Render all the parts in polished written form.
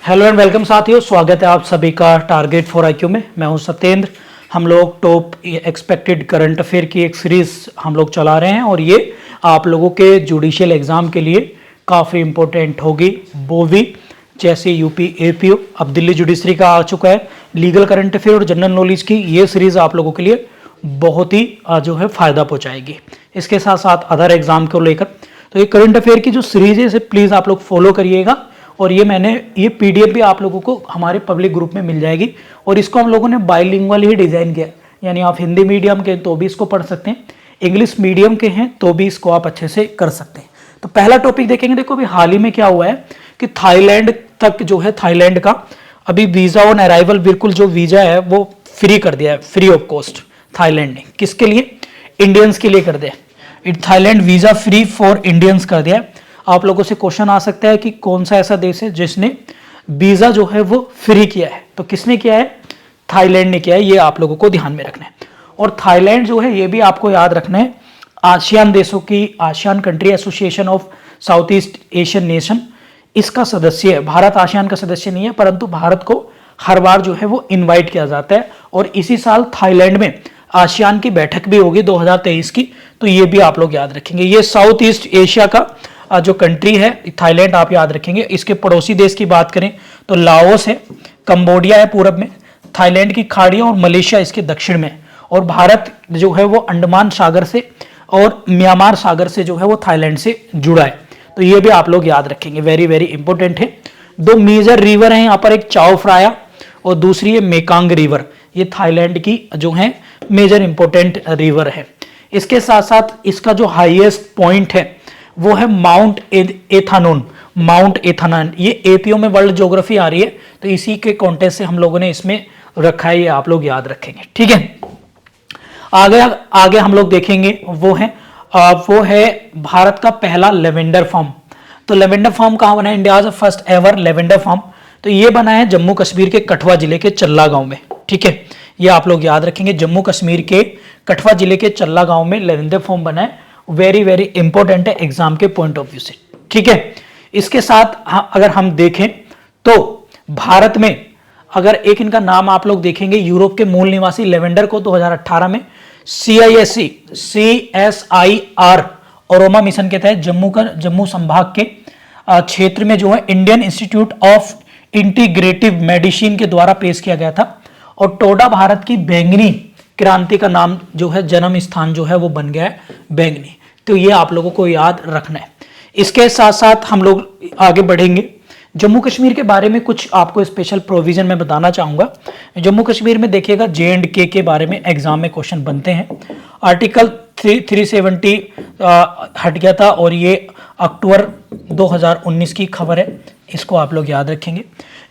Hello and welcome साथियों, स्वागत है आप सभी का टारगेट फॉर आईक्यू में। मैं हूं सत्येंद्र। हम लोग टॉप एक्सपेक्टेड करंट अफेयर की एक सीरीज हम लोग चला रहे हैं और ये आप लोगों के जुडिशियल एग्जाम के लिए काफ़ी इंपॉर्टेंट होगी। वो भी जैसे यूपी एपीओ, अब दिल्ली जुडिशरी का आ चुका है। लीगल करंट अफेयर और जनरल नॉलेज की ये सीरीज आप लोगों के लिए बहुत ही जो है फायदा पहुंचाएगी। इसके साथ साथ अदर एग्जाम को लेकर तो ये करंट अफेयर की जो सीरीज है इसे प्लीज़ आप लोग फॉलो करिएगा। और ये पीडीएफ भी आप लोगों को हमारे पब्लिक ग्रुप में मिल जाएगी और इसको हम लोगों ने बाइलिंगुअल ही डिजाइन किया, यानी आप हिंदी मीडियम के तो भी इसको पढ़ सकते हैं, इंग्लिश मीडियम के हैं तो भी इसको आप अच्छे से कर सकते हैं। तो पहला टॉपिक देखेंगे। देखो अभी हाल ही में क्या हुआ है कि थाईलैंड तक जो है, थाईलैंड का अभी वीजा ऑन अराइवल बिल्कुल जो वीजा है वो फ्री कर दिया है, फ्री ऑफ कॉस्ट थाईलैंड ने। किसके लिए? इंडियंस के लिए कर दिया। Thailand visa free for Indians कर दिया है। आप लोगों से क्वेश्चन आ सकता है कि कौन सा ऐसा देश है जिसने वीजा जो है वो फ्री किया है? तो किसने किया है? थाईलैंड ने किया है। ये आप लोगों को ध्यान में रखना है। और थाईलैंड जो है ये भी आपको याद रखना है, आसियान देशों की, ASEAN country association of south east Asian nation, इसका सदस्य है। भारत आसियान का सदस्य नहीं है, परंतु भारत को हर बार जो है वो इन्वाइट किया जाता है। और इसी साल थाईलैंड में आसियान की बैठक भी होगी 2023 की, तो ये भी आप लोग याद रखेंगे। ये साउथ ईस्ट एशिया का जो कंट्री है थाईलैंड, आप याद रखेंगे। इसके पड़ोसी देश की बात करें तो लाओस है, कंबोडिया है पूरब में, थाईलैंड की खाड़ियां और मलेशिया इसके दक्षिण में। और भारत जो है वो अंडमान सागर से और म्यांमार सागर से जो है वो थाईलैंड से जुड़ा है। तो ये भी आप लोग याद रखेंगे, वेरी वेरी इंपॉर्टेंट है। दो मेजर रिवर हैं यहाँ पर, एक चाओ फ्राया और दूसरी है मेकांग रिवर। ये थाईलैंड की जो है मेजर इंपॉर्टेंट रिवर है। इसके साथ साथ इसका जो हाईएस्ट पॉइंट है वो है माउंट एथानोन। माउंट एथानोन ये एपीओ में वर्ल्ड ज्योग्राफी आ रही है, तो इसी के कॉन्टेक्स्ट से हम लोगों ने इसमें रखा है, ये आप लोग याद रखेंगे। ठीक है, आगे हम लोग देखेंगे वो है भारत का पहला लेवेंडर फार्म। तो लेवेंडर फार्म कहाँ बना है? India first ever lavender farm. तो ये बना है जम्मू कश्मीर के कठुआ जिले के चल्ला गांव में। ठीक है, ये आप लोग याद रखेंगे, जम्मू कश्मीर के कठुआ जिले के चल्ला गांव में लेवेंडर फार्म बना है। वेरी वेरी इंपॉर्टेंट है एग्जाम के पॉइंट ऑफ व्यू से। ठीक है, इसके साथ अगर हम देखें तो भारत में अगर एक इनका नाम आप लोग देखेंगे, यूरोप के मूल निवासी लेवेंडर को 2018 में CSIR ओरोमा मिशन के तहत जम्मू संभाग के क्षेत्र में जो है Indian institute of integrative medicine के द्वारा पेश किया गया था। और टोडा भारत की बैंगनी क्रांति का नाम जो है, जन्म स्थान जो है वो बन गया है बैंगनी। तो ये आप लोगों को याद रखना है। इसके साथ साथ हम लोग आगे बढ़ेंगे। जम्मू कश्मीर के बारे में कुछ आपको स्पेशल प्रोविजन मैं बताना चाहूंगा। जम्मू कश्मीर में देखिएगा J&K के बारे में एग्जाम में क्वेश्चन बनते हैं। आर्टिकल 370 हट गया था और ये अक्टूबर 2019 की खबर है, इसको आप लोग याद रखेंगे।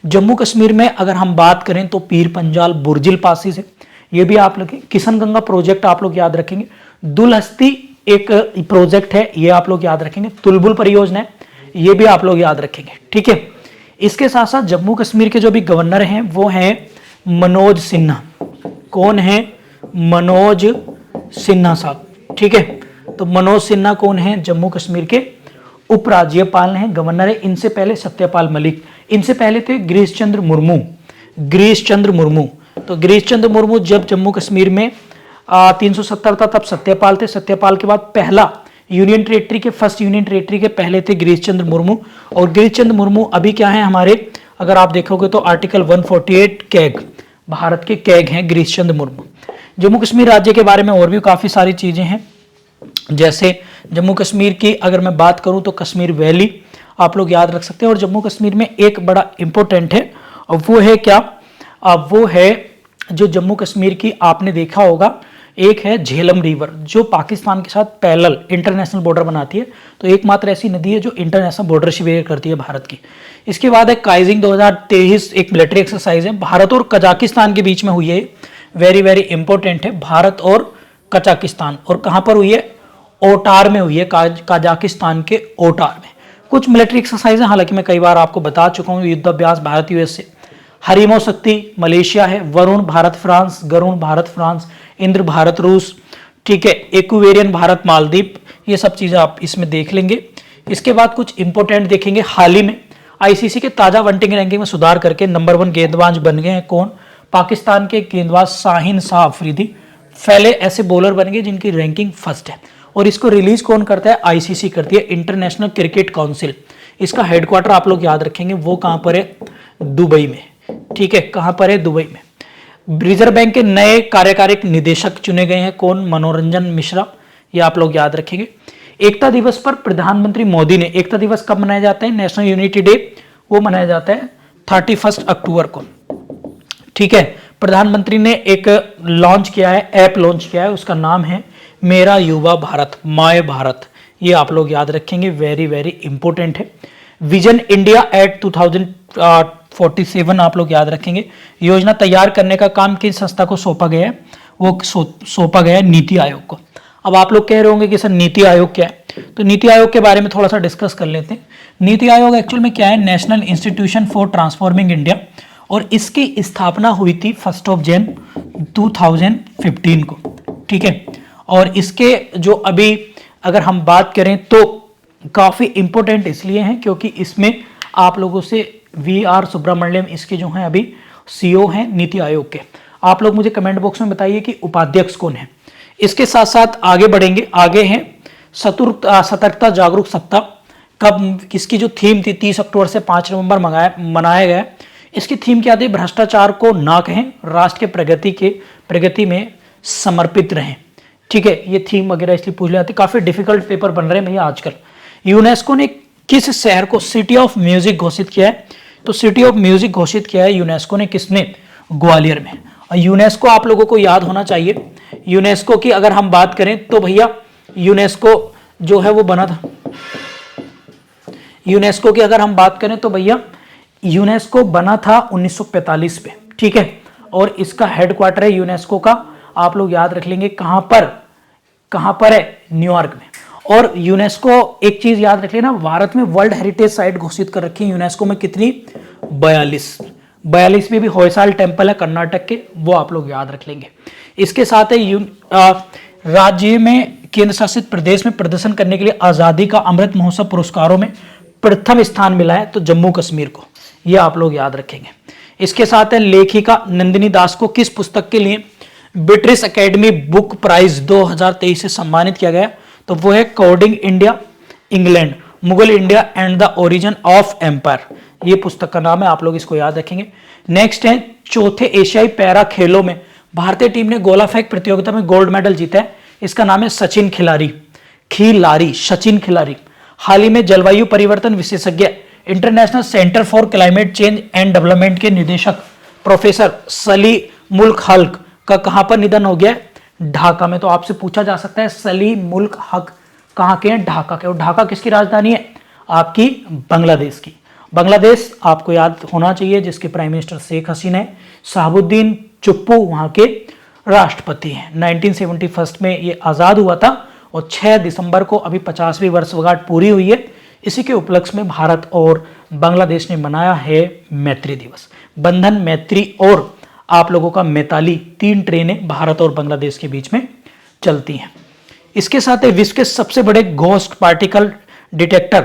जम्मू कश्मीर में अगर हम बात करें तो पीर पंजाल बुर्जिल पासिस है, ये भी आप लोग। किशन गंगा प्रोजेक्ट आप लोग याद रखेंगे। दुलहस्ती एक प्रोजेक्ट है, ये आप लोग याद रखेंगे। तुलबुल परियोजना है, ये भी आप लोग याद रखेंगे। ठीक है, इसके साथ साथ जम्मू कश्मीर के जो भी गवर्नर हैं वो हैं मनोज सिन्हा। कौन है? मनोज सिन्हा साहब। ठीक है, तो मनोज सिन्हा कौन है? जम्मू कश्मीर के उपराज्यपाल हैं, गवर्नर है। इनसे पहले सत्यपाल मलिक, इनसे पहले थे गिरीश चंद्र मुर्मू। तो गिरीश चंद्र मुर्मू जब जम्मू कश्मीर में 370 था तब सत्यपाल थे। सत्यपाल के बाद पहला यूनियन टेरिटरी के, फर्स्ट यूनियन टेरिटरी के पहले थे गिरीश चंद्र मुर्मू। और गिरीश चंद्र मुर्मू अभी क्या है हमारे, अगर आप देखोगे तो आर्टिकल 148 कैग, भारत के कैग हैं गिरीश चंद्र मुर्मू। जम्मू कश्मीर राज्य के बारे में और भी काफ़ी सारी चीज़ें हैं, जैसे जम्मू कश्मीर की अगर मैं बात करूं तो कश्मीर वैली आप लोग याद रख सकते हैं। और जम्मू कश्मीर में एक बड़ा इंपॉर्टेंट है, और वो है क्या? वो है जो जम्मू कश्मीर की आपने देखा होगा, एक है झेलम रिवर जो पाकिस्तान के साथ पैरेलल इंटरनेशनल बॉर्डर बनाती है। तो एकमात्र ऐसी नदी है जो इंटरनेशनल बॉर्डर शेयर करती है भारत की। इसके बाद है काइजिंग 2023, एक मिलिट्री एक्सरसाइज है, भारत और कजाकिस्तान के बीच में हुई है। वेरी वेरी इंपॉर्टेंट है, भारत और कजाकिस्तान। और कहाँ पर हुई है? ओटार में हुई है, कजाकिस्तान के ओटार में। कुछ मिलिट्री एक्सरसाइज है, हालांकि मैं कई बार आपको बता चुका हूँ। युद्धाभ्यास भारत यूएस से, हरिमो शक्ति मलेशिया है, वरुण भारत फ्रांस, गरुण भारत फ्रांस, इंद्र भारत रूस। ठीक है, एक्वेरियन भारत मालदीव। ये सब चीज़ें आप इसमें देख लेंगे। इसके बाद कुछ इंपॉर्टेंट देखेंगे। हाल ही में आईसीसी के ताजा वनटिंग रैंकिंग में सुधार करके नंबर 1 गेंदबाज बन गए हैं कौन? पाकिस्तान के गेंदबाज शाहीन शाह अफरीदी पहले ऐसे बॉलर बन गए जिनकी रैंकिंग फर्स्ट है। और इसको रिलीज कौन करता है? आईसीसी करती है, इंटरनेशनल क्रिकेट काउंसिल। इसका हेडक्वार्टर आप लोग याद रखेंगे वो कहां पर है? दुबई में। ठीक है, कहां पर है? दुबई में। रिजर्व बैंक के नए कार्यकारी निदेशक चुने गए हैं कौन? मनोरंजन मिश्रा। ये आप लोग याद रखेंगे। एकता दिवस पर प्रधानमंत्री मोदी ने, एकता दिवस कब मनाया जाता है? नेशनल यूनिटी डे वो मनाया जाता है 31 अक्टूबर को। ठीक है, प्रधानमंत्री ने एक लॉन्च किया है, ऐप लॉन्च किया है, उसका नाम है मेरा युवा भारत, माय भारत। ये आप लोग याद रखेंगे, वेरी वेरी इंपॉर्टेंट है। विजन इंडिया एट 2047 आप लोग याद रखेंगे। योजना तैयार करने का काम किस संस्था को सौंपा गया है? वो सौंपा गया है नीति आयोग को। अब आप लोग कह रहे होंगे कि सर नीति आयोग क्या है, तो नीति आयोग के बारे में थोड़ा सा डिस्कस कर लेते हैं। नीति आयोग एक्चुअल में क्या है? National institution for transforming India, और इसकी स्थापना हुई थी 1 जनवरी 2015 को। ठीक है, और इसके जो अभी अगर हम बात करें तो काफी इंपॉर्टेंट इसलिए हैं क्योंकि इसमें आप लोगों से VR सुब्रमण्यम इसके जो हैं अभी CEO हैं नीति आयोग के। आप लोग मुझे कमेंट बॉक्स में बताइए कि उपाध्यक्ष कौन है। इसके साथ साथ आगे बढ़ेंगे, आगे हैं सतर्कता जागरूक सप्ताह। कब? इसकी जो थीम थी 30 अक्टूबर से 5 नवंबर मनाया गया। इसकी थीम क्या थी? भ्रष्टाचार को ना कहें, राष्ट्र के प्रगति में समर्पित रहें। ठीक है, ये थीम वगैरह इसलिए पूछ जाती। काफी डिफिकल्ट पेपर बन रहे हैं भैया आजकल। यूनेस्को ने किस शहर को सिटी ऑफ म्यूजिक घोषित किया है? तो सिटी ऑफ म्यूजिक घोषित किया है यूनेस्को ने, किसने? ग्वालियर में। और यूनेस्को आप लोगों को याद होना चाहिए, यूनेस्को की अगर हम बात करें तो भैया यूनेस्को जो है वो बना था, यूनेस्को की अगर हम बात करें तो भैया यूनेस्को बना था 1945 पे। ठीक है, और इसका हेडक्वार्टर है यूनेस्को का, आप लोग याद रख लेंगे कहां पर है? न्यूयॉर्क में। और यूनेस्को एक चीज याद रख लेना, भारत में वर्ल्ड हेरिटेज साइट घोषित कर रखी है यूनेस्को में, कितनी? 42 में भी होयसाल टेम्पल है कर्नाटक के, वो आप लोग याद रख लेंगे। इसके साथ है राज्य में केंद्र शासित प्रदेश में प्रदर्शन करने के लिए आजादी का अमृत महोत्सव पुरस्कारों में प्रथम स्थान मिला है तो जम्मू कश्मीर को, ये आप लोग याद रखेंगे। इसके साथ है लेखिका नंदिनी दास को किस पुस्तक के लिए ब्रिटिश एकेडमी बुक प्राइज 2023 से सम्मानित किया गया? तो वो है coding India England, Mughal India and the origin of empire, ये पुस्तक का नाम है, आप लोग इसको याद रखेंगे। नेक्स्ट है चौथे एशियाई पैरा खेलों में भारतीय टीम ने गोला फेंक प्रतियोगिता में गोल्ड मेडल जीता है, इसका नाम है सचिन खिलारी। हाल ही में जलवायु परिवर्तन विशेषज्ञ international centre for climate change and development के निदेशक प्रोफेसर सली मुल्क हक का कहां पर निधन हो गया? ढाका में। तो आपसे पूछा जा सकता है सली मुल्क हक कहां के हैं? ढाका के। और ढाका किसकी राजधानी है? आपकी बांग्लादेश की। बांग्लादेश आपको याद होना चाहिए जिसके प्राइम मिनिस्टर शेख हसीना है। शहाबुद्दीन चुप्पू वहां के राष्ट्रपति हैं। 1971 में ये आजाद हुआ था और 6 दिसंबर को अभी 50वीं वर्षगांठ पूरी हुई है। इसी के उपलक्ष्य में भारत और बांग्लादेश ने मनाया है मैत्री दिवस। बंधन, मैत्री और आप लोगों का मैताली, 3 ट्रेनें भारत और बांग्लादेश के बीच में चलती हैं। इसके साथ ही विश्व के सबसे बड़े घोस्ट पार्टिकल डिटेक्टर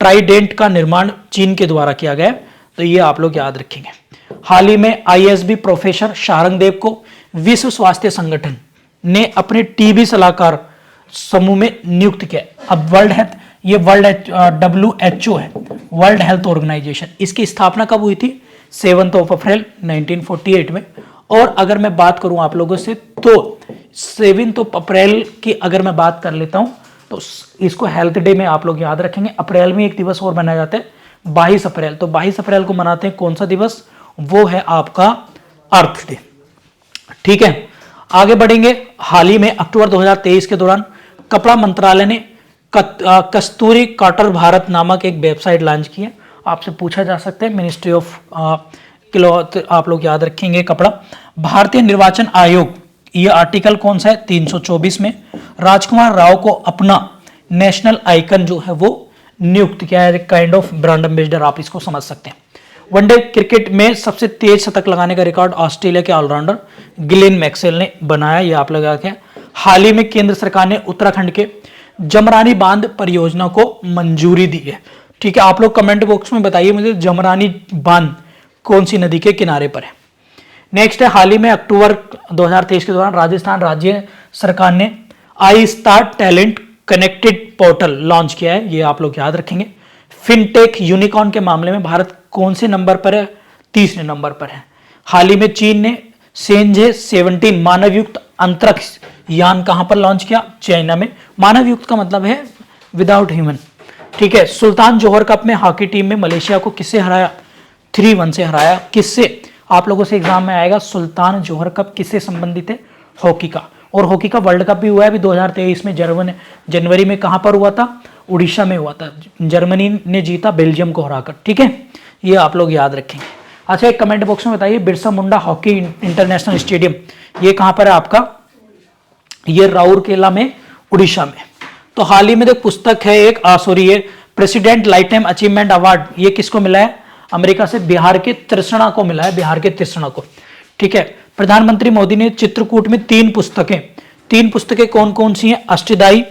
ट्राइडेंट का निर्माण चीन के द्वारा किया गया, तो ये आप लोग याद रखेंगे। हाल ही में ISB प्रोफेसर शारंगदेव को विश्व स्वास्थ्य संगठन ने अपने टीबी सलाहकार समूह में नियुक्त किया। अब WHO है, वर्ल्ड हेल्थ ऑर्गेनाइजेशन, इसकी स्थापना कब हुई थी? 7 अप्रैल 1948 में। और अगर मैं बात करूं आप लोगों से तो 7 अप्रैल की अगर मैं बात कर लेता हूं तो इसको हेल्थ डे में आप लोग याद रखेंगे। अप्रैल में एक दिवस और मनाया जाता है 22 अप्रैल, तो 22 अप्रैल को मनाते हैं कौन सा दिवस? वो है आपका अर्थ डे। ठीक है, आगे बढ़ेंगे। हाल ही में अक्टूबर 2023 के दौरान कपड़ा मंत्रालय ने कस्तूरी कॉटन भारत नामक एक वेबसाइट लॉन्च की है। आपसे पूछा जा सकता है मिनिस्ट्री ऑफ क्लॉथ, आप लोग याद रखेंगे कपड़ा। भारतीय निर्वाचन आयोग, ये आर्टिकल कौन सा है? 324 में राजकुमार राव को अपना नेशनल आइकन जो है वो नियुक्त किया है, काइंड ऑफ ब्रांड एम्बेसडर आप इसको समझ सकते हैं। वनडे क्रिकेट में सबसे तेज शतक लगाने का रिकॉर्ड ऑस्ट्रेलिया के ऑलराउंडर ग्लेन मैक्सवेल ने बनाया, ये आप लगा के। हाल ही में केंद्र सरकार ने उत्तराखंड के जमरानी बांध परियोजना को मंजूरी दी है। ठीक है, आप लोग कमेंट बॉक्स में बताइए मुझे जमरानी बांध कौन सी नदी के किनारे पर है। नेक्स्ट है, हाल ही में अक्टूबर 2023 के दौरान राजस्थान राज्य सरकार ने I star talent connected portal launch किया है, ये आप लोग याद रखेंगे। फिनटेक यूनिकॉर्न के मामले में भारत कौन से नंबर पर है? तीसरे नंबर पर है। हाल ही में चीन ने सेंजे 17 मानवयुक्त अंतरिक्ष यान कहां पर लॉन्च किया? चाइना में। मानवयुक्त का मतलब है विदाउट ह्यूमन। ठीक है, सुल्तान जोहर कप में हॉकी टीम में मलेशिया को किससे हराया? 3-1 से हराया। किससे? आप लोगों से एग्जाम में आएगा, सुल्तान जोहर कप किससे संबंधित है? हॉकी का। और हॉकी का वर्ल्ड कप भी हुआ है अभी 2023 में, जनवरी में। कहां पर हुआ था? उड़ीसा में हुआ था। जर्मनी ने जीता बेल्जियम को हराकर। ठीक है, ये आप लोग याद रखेंगे। अच्छा, एक कमेंट बॉक्स में बताइए, Birsa Munda hockey international stadium ये कहां पर है आपका? ये राउरकेला में, उड़ीसा में। तो हाल ही में एक पुस्तक है एक ये president life time achievement award, ये किसको मिला है? अमेरिका से बिहार के तृष्णा को मिला है, बिहार के तृष्णा को। ठीक है, प्रधानमंत्री मोदी ने चित्रकूट में 3 पुस्तकें कौन कौन सी हैं? अष्टदायी,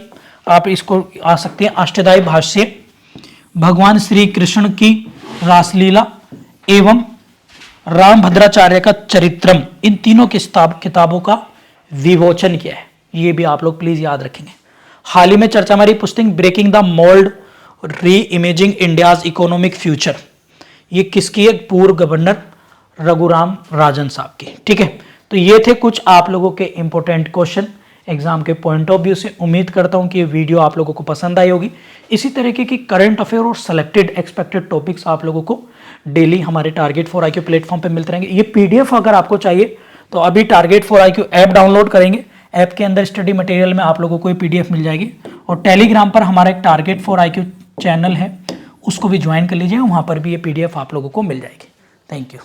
आप इसको आ सकते हैं, अष्टदायी भाष्य, भगवान श्री कृष्ण की रासलीला एवं रामभद्राचार्य का चरित्रम, इन तीनों किताबों का विमोचन किया है। ये भी आप लोग प्लीज याद रखेंगे। हाल ही में चर्चा में रही पुस्तक ब्रेकिंग द मोल्ड री इमेजिंग इंडियाज इकोनॉमिक फ्यूचर, ये किसकी है? पूर्व गवर्नर रघुराम राजन साहब की। ठीक है, तो ये थे कुछ आप लोगों के इंपॉर्टेंट क्वेश्चन एग्जाम के पॉइंट ऑफ व्यू से। उम्मीद करता हूं कि ये वीडियो आप लोगों को पसंद आई होगी। इसी तरीके की करंट अफेयर और सेलेक्टेड एक्सपेक्टेड टॉपिक्स आप लोगों को डेली हमारे टारगेट फॉर IQ प्लेटफॉर्म पे मिलते रहेंगे। ये PDF अगर आपको चाहिए तो अभी target for IQ app download करेंगे, ऐप के अंदर स्टडी मटेरियल में आप लोगों को ये PDF मिल जाएगी। और टेलीग्राम पर हमारा एक टारगेट फॉर IQ चैनल है, उसको भी ज्वाइन कर लीजिए, वहाँ पर भी ये PDF आप लोगों को मिल जाएगी। Thank you.